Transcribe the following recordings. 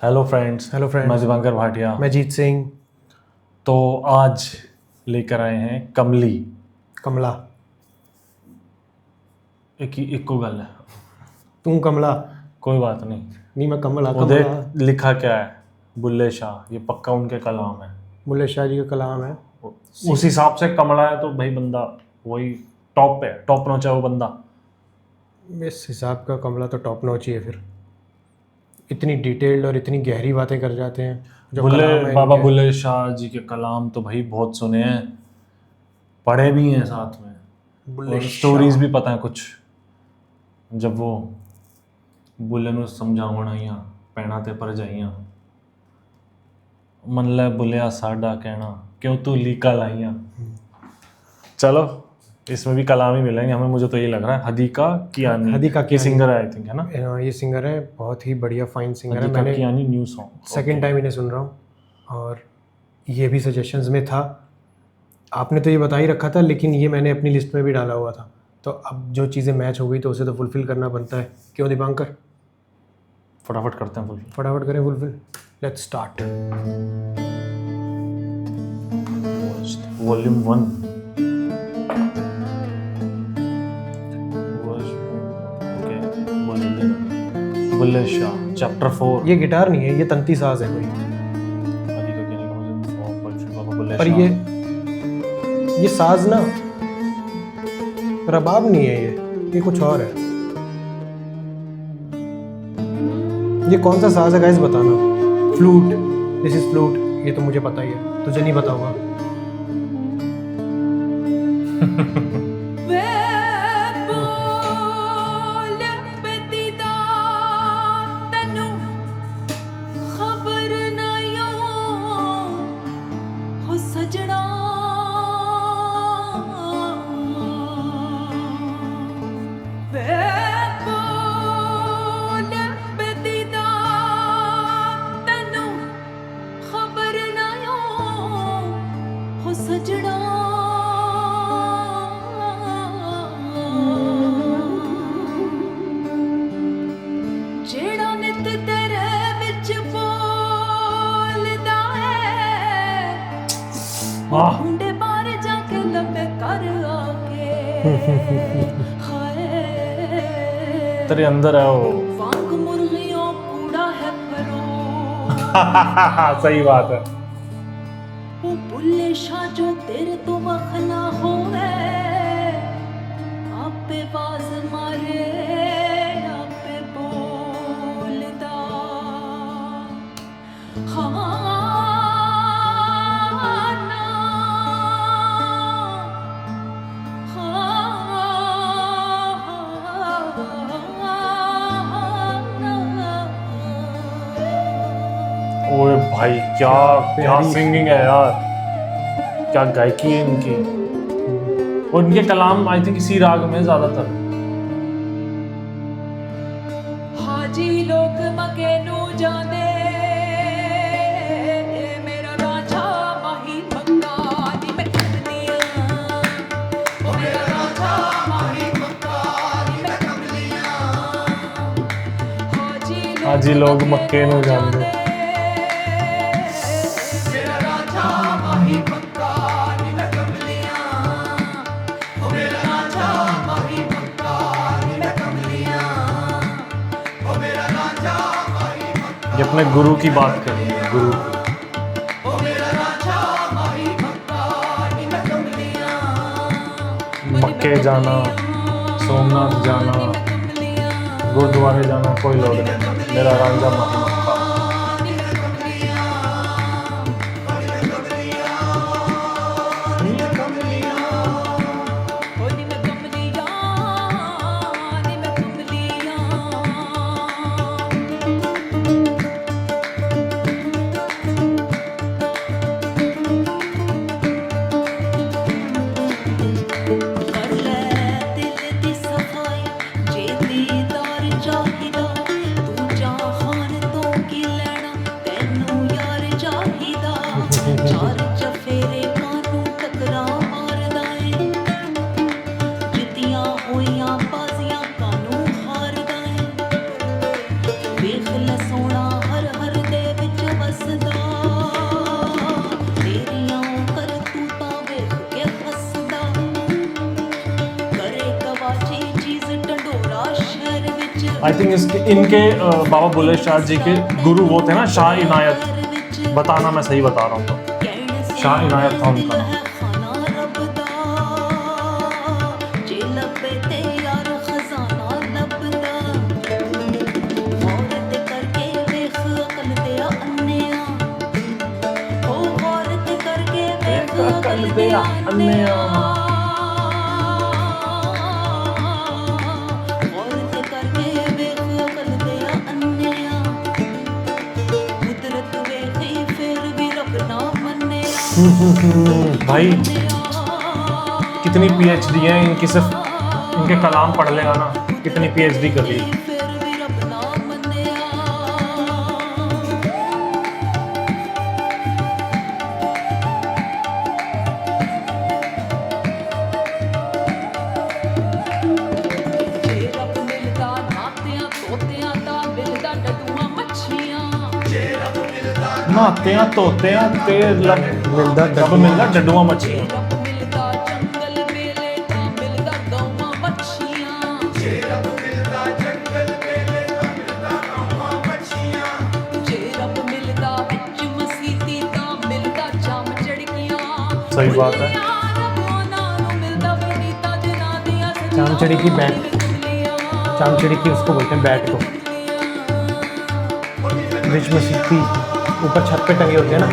Hello friends, hello friends, मैं दिवाकर भाटिया। मैं जीत सिंह। तो आज लेकर आए हैं कमली। कमला, एक को गल है, तू कमला। कोई बात नहीं। नहीं, मैं कमला। वो देख कमला लिखा क्या है, बुल्ले शाह। ये पक्का उनके कलाम है। बुल्ले शाह जी का कलाम है। उस हिसाब से कमला है तो भाई बंदा वही टॉप पे, टॉप नॉच है वो बंदा। इस हिसाब का कमला तो टॉप नॉच ही है। फिर इतनी डिटेल्ड और इतनी गहरी बातें कर जाते हैं जो बुल्ले कलाम है बाबा इनके। बुल्ले शाह जी के कलाम तो भाई बहुत सुने हैं, पढ़े भी हैं साथ में, बुल्ले और स्टोरीज शाह। भी पता है कुछ। जब वो बुल्ले ਨੂੰ ਸਮਝਾਉਣਾਈਆਂ ਪੈਣਾ ਤੇ ਭਰਜਾਈਆਂ मन लै बुलिया साडा कहना क्यों तू लीका लाइया। चलो इसमें भी कलाम ही मिलेंगे हमें, मुझे तो ये लग रहा है। हदीका कियानी, हदीका ये कियानी। सिंगर है आई थिंक, है ना? ये सिंगर है, बहुत ही बढ़िया फाइन सिंगर है। हदीका मैंने Kiani new song second time इन्हें सुन रहा हूँ और ये भी सजेशंस में था। आपने तो ये बता ही रखा था, लेकिन ये मैंने अपनी लिस्ट में भी डाला हुआ था। तो अब जो चीज़ें मैच हो गई तो उसे तो फुलफिल करना बनता है, क्यों दीपांकर? फटाफट करते हैं फुल। फटाफट करें fulfil. Let's start. Volume 1 Bulleh Shah chapter 4। ये गिटार नहीं है, ये तंती साज है कोई। हदीका कियानी का मुझे बाबा बुल्ले पर शाह। ये साज ना रबाब नहीं है, ये कुछ और है। ये कौन सा साज है गाइस, बताना। Flute, this is flute. ये तो मुझे पता ही है, तुझे नहीं पता होगा। ढूंढे बाहर जाके लपे कर आके हाय तेरे अंदर है वो। वांग मुर्गियों कूड़ा है परो सही बात है। वो बुल्ले शाह जो तेरे तो मखना होवे आपे बाज मारे आपे बोलदा हाँ ओए भाई क्या क्या सिंगिंग है यार, क्या गायकी है इनकी। और इनके कलाम आई थिंक इसी राग में ज्यादातर। हाजी लोग मके नू जाने मेरा राजा माही मक्का नी मैं कमलियां ओ मेरा राजा माही मक्का नी मैं कमलियां हाजी लोग मक्के नू जाने मेरा राजा माही मक्का नी मैं कमलियां ओ मेरा राजा माही मक्का नी मैं कमलियां ओ मेरा राजा माही मक्का ये अपने गुरु की बात कर रही है, गुरु की। ओ मेरा राजा माही मक्का नी मैं कमलियां मक्के जाना, सोमनाथ जाना, गुरुद्वारे जाना कोई लोड़ नहीं, मेरा रांझा माही मक्का। चाहिदा तू जहान तो आई थिंक इसके इनके बाबा बुल्ले शाह जी के गुरु वो थे ना, शाह इनायत, बताना मैं सही बता रहा हूँ तो शाह इनायत था उनका नाम। अकल दे अन्या भाई कितनी पीएचडी है इनकी, सिर्फ इनके कलाम पढ़ लेगा ना, कितनी पीएचडी कर ली। नहाते तोते ते मिलदा जब मिलदा डड्डुआ मच्छियां। सही बात है। चामचड़ी की बैट, चामचड़ी की उसको बोलते हैं बैट को, रिच मसीती ऊपर छत पे टंगे होते हैं ना।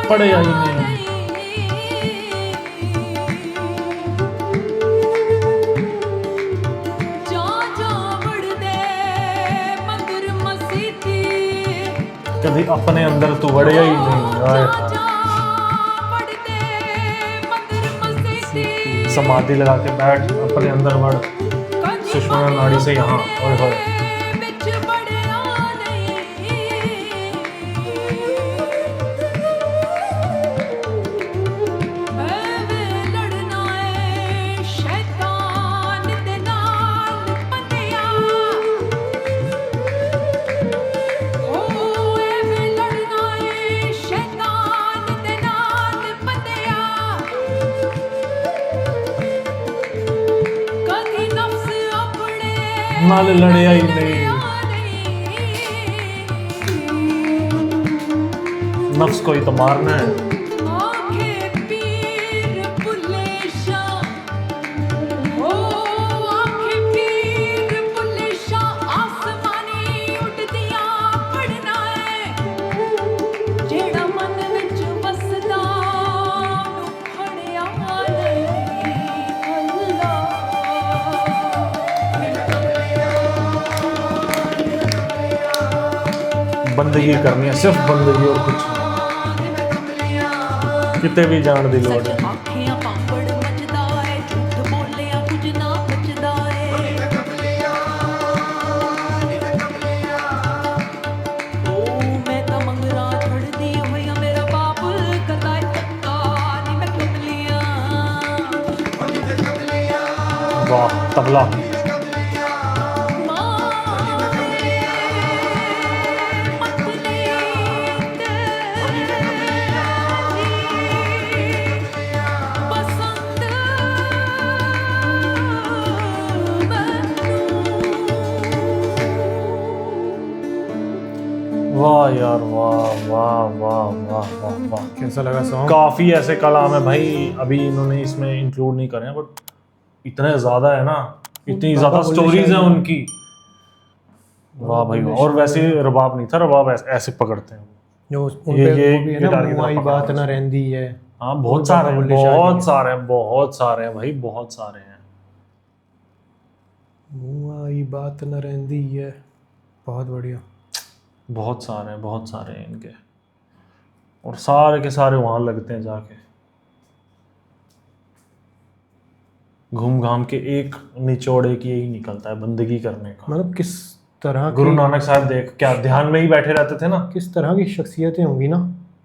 पढ़े आई नहीं कभी अपने अंदर तू बढ़िया ही नहीं। समाधि लगा के बैठ, अपने अंदर बढ़, सुषमा नाड़ी से यहाँ और नाल लड़े ही नहीं। नफ्स को ही तो मारना है। बंदगी करनी है, सिर्फ बंदगी और कुछ नहीं। कितने भी जान दी लोड़ है। वाह तबला वाह यार वाह वाह वाह वाह वाह वाह। कैसा लगा सॉन्ग? काफ़ी ऐसे कलाम है भाई, अभी इन्होंने इसमें इंक्लूड नहीं करे हैं, बट इतने ज़्यादा है ना, इतनी ज़्यादा स्टोरीज हैं उनकी। वाह भाई वाह। और वैसे रबाब नहीं था, रबाब ऐसे पकड़ते हैं जो उन पे वो भी है ना, मुआई बात ना रहंदी है। हाँ बहुत सारे हैं, बहुत सारे हैं, बहुत सारे हैं भाई, बहुत सारे हैं। मुँह आई बात न रहंदी है। बहुत बढ़िया। बहुत सारे हैं इनके, और सारे के सारे वहाँ लगते हैं जाके, घूम घाम के एक निचोड़ एक यही निकलता है, बंदगी करने का। मतलब किस तरह गुरु की नानक साहब देख क्या ध्यान में ही बैठे रहते थे ना किस तरह की शख्सियतें होंगी ना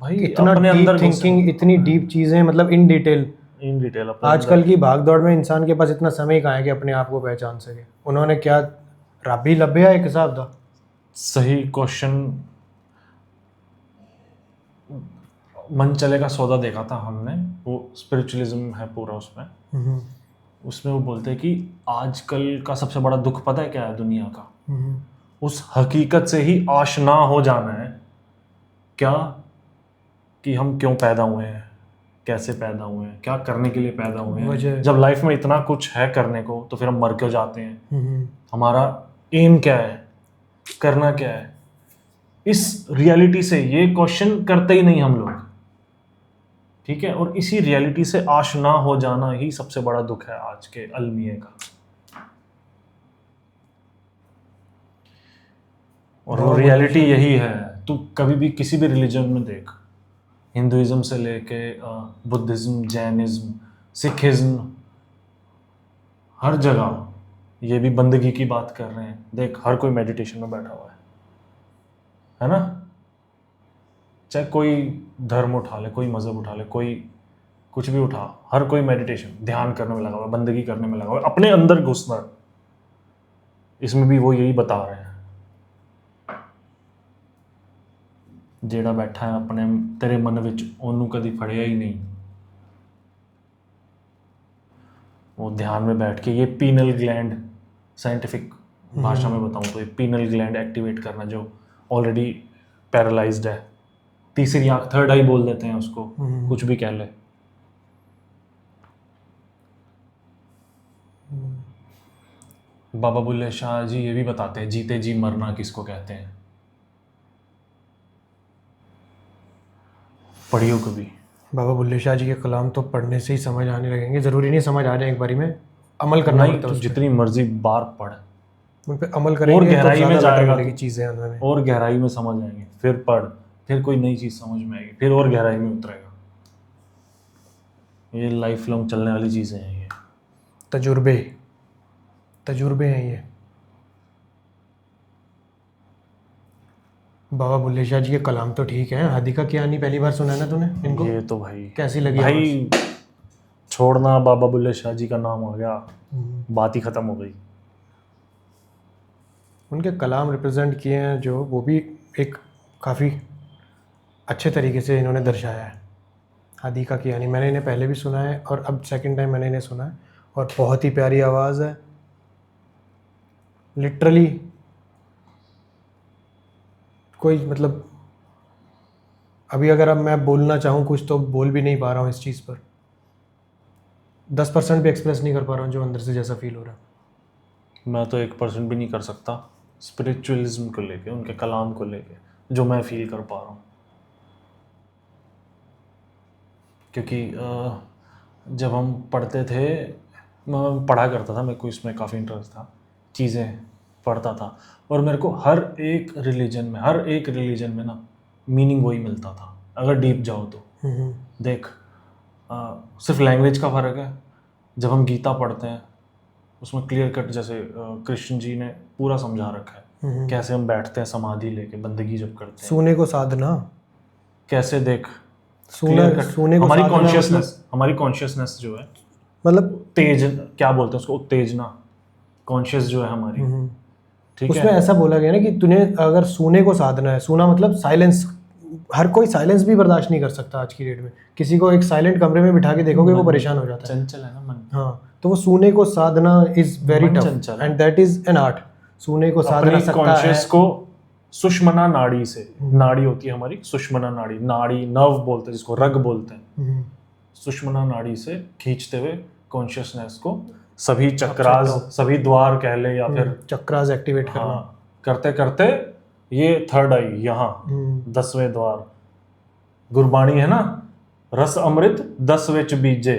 भाई, इतना अपने डीप अंदर थिंकिंग, इतनी डीप चीज़ें, मतलब इन डिटेल। इन डिटेल अपने आजकल की भाग दौड़ में इंसान के पास इतना समय कहाँ है कि अपने आप को पहचान सके। उन्होंने क्या रब ही लभ्या एक हिसाब दा। सही क्वेश्चन। मन चले का सौदा देखा था हमने, वो स्पिरिचुअलिज्म है पूरा उसमें। उसमें वो बोलते हैं कि आजकल का सबसे बड़ा दुख पता है क्या है दुनिया का? उस हकीकत से ही आशना हो जाना है क्या, कि हम क्यों पैदा हुए हैं, कैसे पैदा हुए हैं, क्या करने के लिए पैदा हुए हैं। जब लाइफ में इतना कुछ है करने को तो फिर हम मर क्यों जाते हैं? हमारा एम क्या है, करना क्या है? इस रियलिटी से ये क्वेश्चन करते ही नहीं हम लोग, ठीक है। और इसी रियलिटी से आशना हो जाना ही सबसे बड़ा दुख है आज के अलमिये का। और वो रियलिटी यही है। तू कभी भी किसी भी रिलीजन में देख, हिंदुइज्म से लेके बुद्धिज्म, जैनिज्म, सिखिज्म, हर जगह ये भी बंदगी की बात कर रहे हैं। देख हर कोई मेडिटेशन में बैठा हुआ है ना? चाहे कोई धर्म उठा ले, कोई मजहब उठा ले, कोई कुछ भी उठा, हर कोई मेडिटेशन, ध्यान करने में लगा हुआ है, बंदगी करने में लगा हुआ है, अपने अंदर घुसना। इसमें भी वो यही बता रहे हैं, जेड़ा बैठा है अपने तेरे मन विच ओनू कभी फड़िया ही नहीं। वो ध्यान में बैठ के ये पीनल ग्लैंड, साइंटिफिक भाषा में बताऊं तो ये पीनल ग्लैंड एक्टिवेट करना जो ऑलरेडी पैरालाइज्ड है, तीसरी आंख, थर्ड आई बोल देते हैं उसको, कुछ भी कह ले। बाबा बुल्ले शाह जी ये भी बताते हैं, जीते जी मरना किसको कहते हैं। पढ़ियो कभी। बाबा बुल्ले शाह जी के कलाम तो पढ़ने से ही समझ आने लगेंगे। ज़रूरी नहीं समझ आ जाए एक बारी में, अमल करना नहीं पड़ता है तो उस पे। जितनी मर्जी बार पढ़, उन पे अमल करेंगे और तो गहराई में ज़्यादा जाएगा मिलेगी चीज़ें उन्होंने। और गहराई में समझ आएंगे, फिर पढ़, फिर कोई नई चीज़ समझ में आएगी, फिर और गहराई में उतरेगा। ये लाइफ लॉन्ग चलने वाली चीज़ें हैं। ये तजुर्बे हैं ये। बाबा बुल्ले शाह जी के कलाम तो ठीक है। हादिका कियानी पहली बार सुना है ना तूने इनको? ये तो भाई कैसी लगी भाई, छोड़ना, बाबा बुल्ले शाह जी का नाम आ गया, बात ही खत्म हो गई। उनके कलाम रिप्रेजेंट किए हैं जो, वो भी एक काफ़ी अच्छे तरीके से इन्होंने दर्शाया है। हादिका कियानी मैंने इन्हें पहले भी सुना है और अब सेकंड टाइम मैंने इन्हें सुना है, और बहुत ही प्यारी आवाज़ है। लिटरली कोई मतलब अभी अगर अब मैं बोलना चाहूँ कुछ तो बोल भी नहीं पा रहा हूँ इस चीज़ पर। 10% भी एक्सप्रेस नहीं कर पा रहा हूँ जो अंदर से जैसा फील हो रहा है। मैं तो 1% भी नहीं कर सकता स्पिरिचुअलिज्म को लेके, उनके कलाम को लेके, जो मैं फील कर पा रहा हूँ। क्योंकि जब हम पढ़ते थे, मैं पढ़ा करता था, मेरे को इसमें काफ़ी इंटरेस्ट था, चीज़ें पढ़ता था, और मेरे को हर एक रिलीजन में ना मीनिंग वही मिलता था अगर डीप जाओ तो। देख सिर्फ लैंग्वेज का फ़र्क है। जब हम गीता पढ़ते हैं उसमें क्लियर कट, जैसे कृष्ण जी ने पूरा समझा रखा है कैसे हम बैठते हैं समाधि लेके, बंदगी जब करते हैं, सोने को साधना कैसे। देख सोने को हमारी साधना कॉन्शियसनेस जो है, मतलब तेज, क्या बोलते हैं उसको, उत्तेजना, कॉन्शियस जो है हमारी, ठीक उसमें है। ऐसा बोला गया ना कि तूने अगर सोने को साधना है, सोना मतलब साइलेंस। हर कोई साइलेंस भी बर्दाश्त नहीं कर सकता आज की डेट में। किसी को एक साइलेंट कमरे में बिठा के देखोगे वो परेशान हो जाता है। चंचल है ना मन। हाँ, तो वो सोने को साधना इज वेरी मन टफ चंचल है। And that is an art. सोने को साधना अपनी सकता है। कॉन्शियस को सुषमना नाड़ी से, नाड़ी होती है हमारी सुषमना नाड़ी, नाड़ी नर्व बोलते हैं जिसको, रग बोलते हैं, सुषमना नाड़ी से खींचते हुए कॉन्शियसनेस को सभी चक्रास, सभी द्वार कह ले, या फिर चक्रास एक्टिवेट करना। हाँ, करते करते ये थर्ड आई यहाँ 10वें द्वार, गुरबाणी है ना, रस अमृत 10 विच बीजे,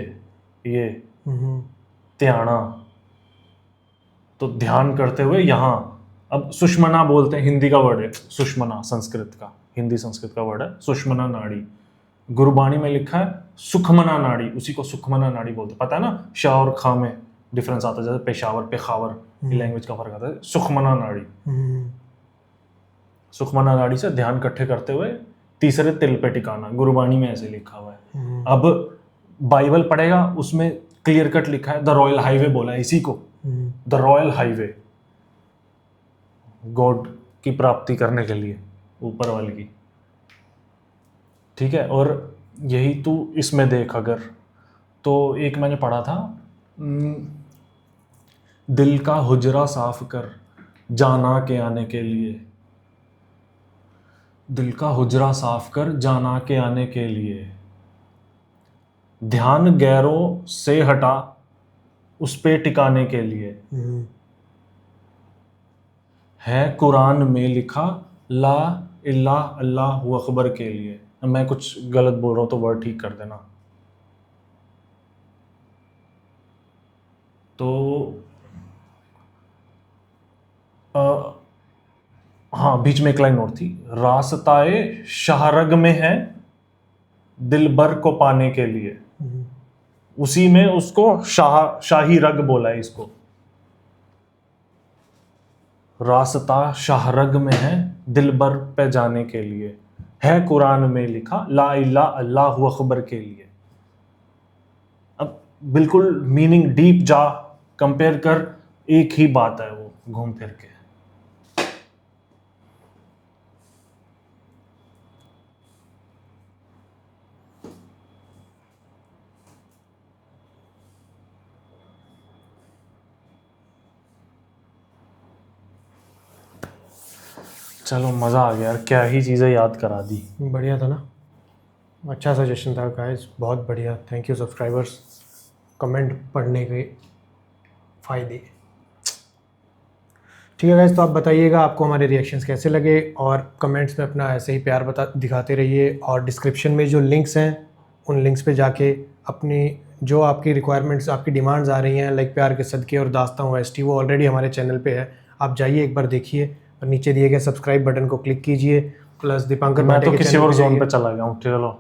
ये ध्याना, तो ध्यान करते हुए यहाँ, अब सुषमना बोलते हैं, हिंदी का वर्ड है सुषमना, संस्कृत का, हिंदी संस्कृत का वर्ड है सुषमना नाड़ी। गुरबाणी में लिखा है सुखमना नाड़ी, उसी को सुखमना नाड़ी बोलते हैं। पता है ना, शाह और खा में डिफरेंस आता है, जैसे पेशावर पेखावर ये लैंग्वेज का फर्क आता है। सुखमना नाड़ी, सुखमना नाड़ी से ध्यान इकट्ठे करते हुए तीसरे तिल पे टिकाना, गुरबाणी में ऐसे लिखा हुआ है। अब बाइबल पढ़ेगा, उसमें क्लियर कट लिखा है द रॉयल हाईवे बोला है इसी को, द रॉयल हाईवे, गॉड की प्राप्ति करने के लिए, ऊपर वाले की, ठीक है। और यही तू इसमें देख अगर, तो एक मैंने पढ़ा था, दिल का हुजरा साफ कर जाना के आने के लिए, दिल का हुजरा साफ कर जाना के आने के लिए, ध्यान गैरों से हटा उस पे टिकाने के लिए, है कुरान में लिखा ला इल्लाह अल्लाहु अकबर के लिए। मैं कुछ गलत बोल रहा हूँ तो वर्ड ठीक कर देना। तो हाँ, बीच में एक लाइन और थी, रास्ताए शाहरग में है दिलबर को पाने के लिए, उसी में उसको शाही रग बोला है इसको, रास्ता शाहरग में है दिलबर पे जाने के लिए, है कुरान में लिखा ला इल्ला अल्लाहु अकबर के लिए। अब बिल्कुल मीनिंग डीप जा, कंपेयर कर, एक ही बात है वो घूम फिर के। चलो मज़ा आ गया यार, क्या ही चीज़ें याद करा दी। बढ़िया था ना, अच्छा सजेशन था गाइस, बहुत बढ़िया। थैंक यू सब्सक्राइबर्स, कमेंट पढ़ने के फ़ायदे। ठीक है गाइस, तो आप बताइएगा आपको हमारे रिएक्शंस कैसे लगे, और कमेंट्स में अपना ऐसे ही प्यार दिखाते रहिए। और डिस्क्रिप्शन में जो लिंक्स हैं उन लिंक्स पे जाके अपनी जो आपकी रिक्वायरमेंट्स, आपकी डिमांड्स आ रही हैं, लाइक प्यार के सदके और दास्तां OST, वो ऑलरेडी हमारे चैनल पे है, आप जाइए एक बार देखिए, और नीचे दिए गए सब्सक्राइब बटन को क्लिक कीजिए। प्लस दीपांकर मैं भाटिया तो के किसी चैनल और पे जोन जाइए, पे चला गया हूँ। चलो,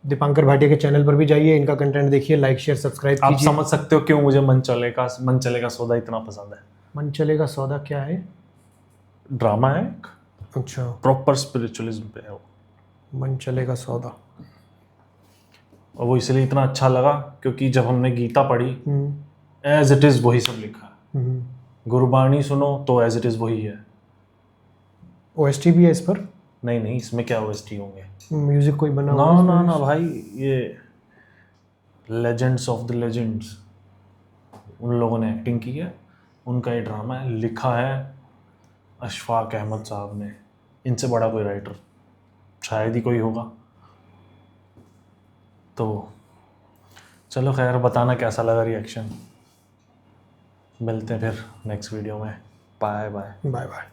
दीपांकर भाटिया के चैनल पर भी जाइए, इनका कंटेंट देखिए, लाइक शेयर सब्सक्राइब आप कीजिए। समझ सकते हो क्यों मुझे मन चलेगा सौदा इतना पसंद है। मन चलेगा सौदा क्या है? ड्रामा है, अच्छा, प्रॉपर स्पिरिचुअलिज्म पे है वो। मन चलेगा सौदा। और वो इसलिए इतना अच्छा लगा क्योंकि जब हमने गीता पढ़ी, एज इट इज़ वही सब लिखा है। गुरबाणी सुनो तो एज इट इज़ वही है। OST भी है इस पर? नहीं नहीं, इसमें क्या OST होंगे, म्यूजिक कोई बना ना हुआ है ना इसमें? ना भाई, ये लेजेंड्स ऑफ द लेजेंड्स, उन लोगों ने एक्टिंग की है, उनका ये ड्रामा है, लिखा है अशफाक अहमद साहब ने। इनसे बड़ा कोई राइटर शायद ही कोई होगा। तो चलो खैर, बताना कैसा लगा रिएक्शन। मिलते हैं फिर नेक्स्ट वीडियो में। Bye bye. Bye bye.